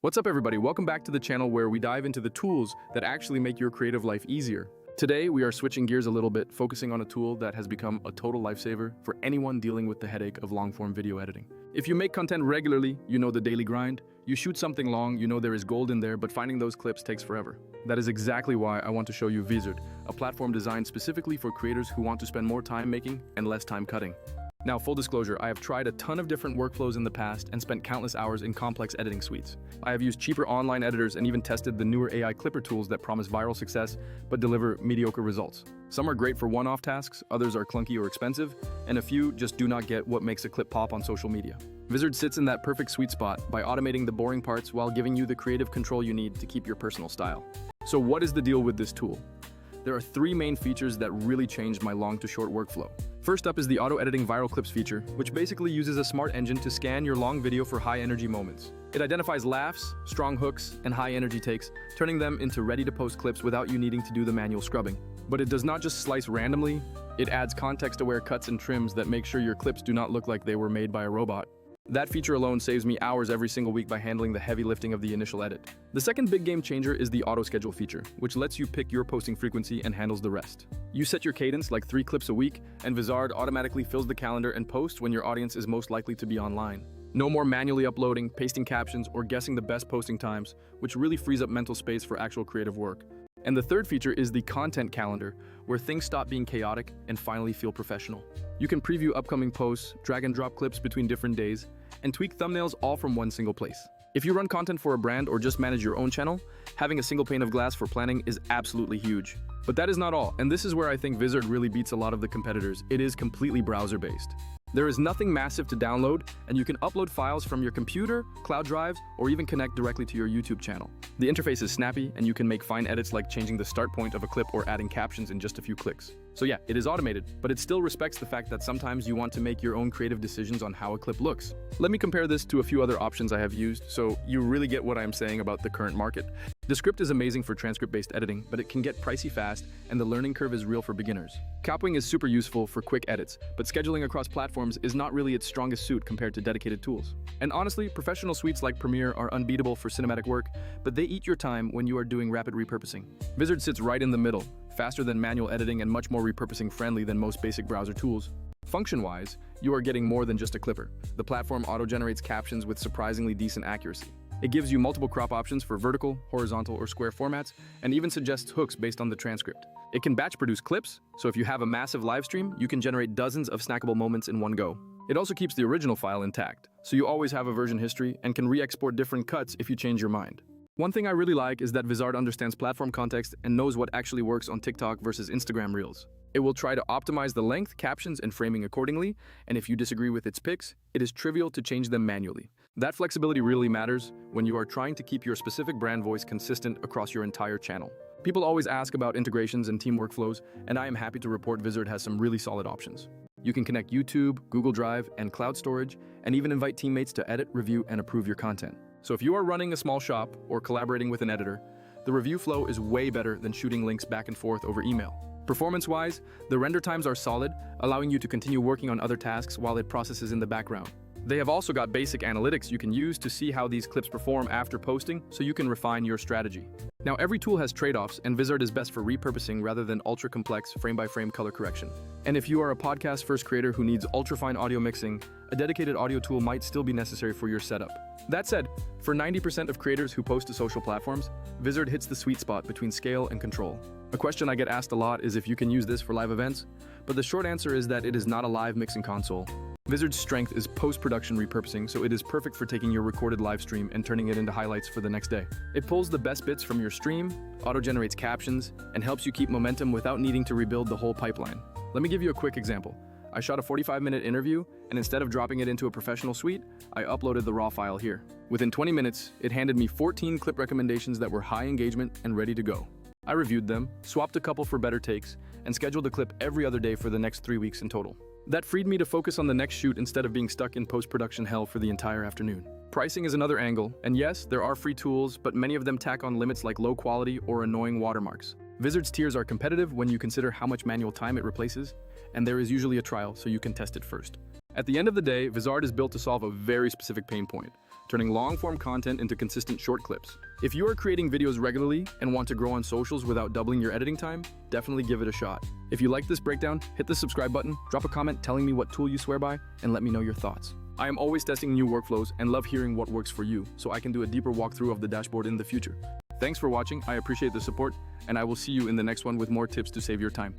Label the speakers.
Speaker 1: What's up everybody, welcome back to the channel where we dive into the tools that actually make your creative life easier. Today we are switching gears a little bit, focusing on a tool that has become a total lifesaver for anyone dealing with the headache of long-form video editing. If you make content regularly, you know the daily grind. You shoot something long, you know there is gold in there, but finding those clips takes forever. That is exactly why I want to show you Vizard, a platform designed specifically for creators who want to spend more time making and less time cutting. Now, full disclosure, I have tried a ton of different workflows in the past and spent countless hours in complex editing suites. I have used cheaper online editors and even tested the newer AI clipper tools that promise viral success but deliver mediocre results. Some are great for one-off tasks, others are clunky or expensive, and a few just do not get what makes a clip pop on social media. Vizard sits in that perfect sweet spot by automating the boring parts while giving you the creative control you need to keep your personal style. So what is the deal with this tool? There are three main features that really changed my long to short workflow. First up is the auto-editing viral clips feature, which basically uses a smart engine to scan your long video for high-energy moments. It identifies laughs, strong hooks, and high-energy takes, turning them into ready-to-post clips without you needing to do the manual scrubbing. But it does not just slice randomly, it adds context-aware cuts and trims that make sure your clips do not look like they were made by a robot. That feature alone saves me hours every single week by handling the heavy lifting of the initial edit. The second big game changer is the auto-schedule feature, which lets you pick your posting frequency and handles the rest. You set your cadence like 3 clips a week, and Vizard automatically fills the calendar and posts when your audience is most likely to be online. No more manually uploading, pasting captions, or guessing the best posting times, which really frees up mental space for actual creative work. And the third feature is the content calendar, where things stop being chaotic and finally feel professional. You can preview upcoming posts, drag and drop clips between different days, and tweak thumbnails all from one single place. If you run content for a brand or just manage your own channel, having a single pane of glass for planning is absolutely huge. But that is not all, and this is where I think Vizard really beats a lot of the competitors. It is completely browser-based. There is nothing massive to download, and you can upload files from your computer, cloud drives, or even connect directly to your YouTube channel. The interface is snappy, and you can make fine edits like changing the start point of a clip or adding captions in just a few clicks. So yeah, it is automated, but it still respects the fact that sometimes you want to make your own creative decisions on how a clip looks. Let me compare this to a few other options I have used, so you really get what I'm saying about the current market. Descript is amazing for transcript-based editing, but it can get pricey fast, and the learning curve is real for beginners. Copying is super useful for quick edits, but scheduling across platforms is not really its strongest suit compared to dedicated tools. And honestly, professional suites like Premiere are unbeatable for cinematic work, but they eat your time when you are doing rapid repurposing. Vizard sits right in the middle, faster than manual editing and much more repurposing friendly than most basic browser tools. Function-wise, you are getting more than just a clipper. The platform auto-generates captions with surprisingly decent accuracy. It gives you multiple crop options for vertical, horizontal, or square formats, and even suggests hooks based on the transcript. It can batch produce clips, so if you have a massive live stream, you can generate dozens of snackable moments in one go. It also keeps the original file intact, so you always have a version history and can re-export different cuts if you change your mind. One thing I really like is that Vizard understands platform context and knows what actually works on TikTok versus Instagram Reels. It will try to optimize the length, captions, and framing accordingly, and if you disagree with its picks, it is trivial to change them manually. That flexibility really matters when you are trying to keep your specific brand voice consistent across your entire channel. People always ask about integrations and team workflows, and I am happy to report Vizard has some really solid options. You can connect YouTube, Google Drive, and cloud storage, and even invite teammates to edit, review, and approve your content. So if you are running a small shop or collaborating with an editor, the review flow is way better than shooting links back and forth over email. Performance-wise, the render times are solid, allowing you to continue working on other tasks while it processes in the background. They have also got basic analytics you can use to see how these clips perform after posting, so you can refine your strategy. Now, every tool has trade-offs, and Vizard is best for repurposing rather than ultra-complex frame-by-frame color correction. And if you are a podcast-first creator who needs ultra-fine audio mixing, a dedicated audio tool might still be necessary for your setup. That said, for 90% of creators who post to social platforms, Vizard hits the sweet spot between scale and control. A question I get asked a lot is if you can use this for live events, but the short answer is that it is not a live mixing console. Vizard's strength is post-production repurposing, so it is perfect for taking your recorded live stream and turning it into highlights for the next day. It pulls the best bits from your stream, auto-generates captions, and helps you keep momentum without needing to rebuild the whole pipeline. Let me give you a quick example. I shot a 45-minute interview, and instead of dropping it into a professional suite, I uploaded the raw file here. Within 20 minutes, it handed me 14 clip recommendations that were high engagement and ready to go. I reviewed them, swapped a couple for better takes, and scheduled a clip every other day for the next 3 weeks in total. That freed me to focus on the next shoot instead of being stuck in post-production hell for the entire afternoon. Pricing is another angle, and yes, there are free tools, but many of them tack on limits like low quality or annoying watermarks. Vizard's tiers are competitive when you consider how much manual time it replaces, and there is usually a trial so you can test it first. At the end of the day, Vizard is built to solve a very specific pain point: turning long-form content into consistent short clips. If you are creating videos regularly and want to grow on socials without doubling your editing time, definitely give it a shot. If you like this breakdown, hit the subscribe button, drop a comment telling me what tool you swear by, and let me know your thoughts. I am always testing new workflows and love hearing what works for you, so I can do a deeper walkthrough of the dashboard in the future. Thanks for watching, I appreciate the support, and I will see you in the next one with more tips to save your time.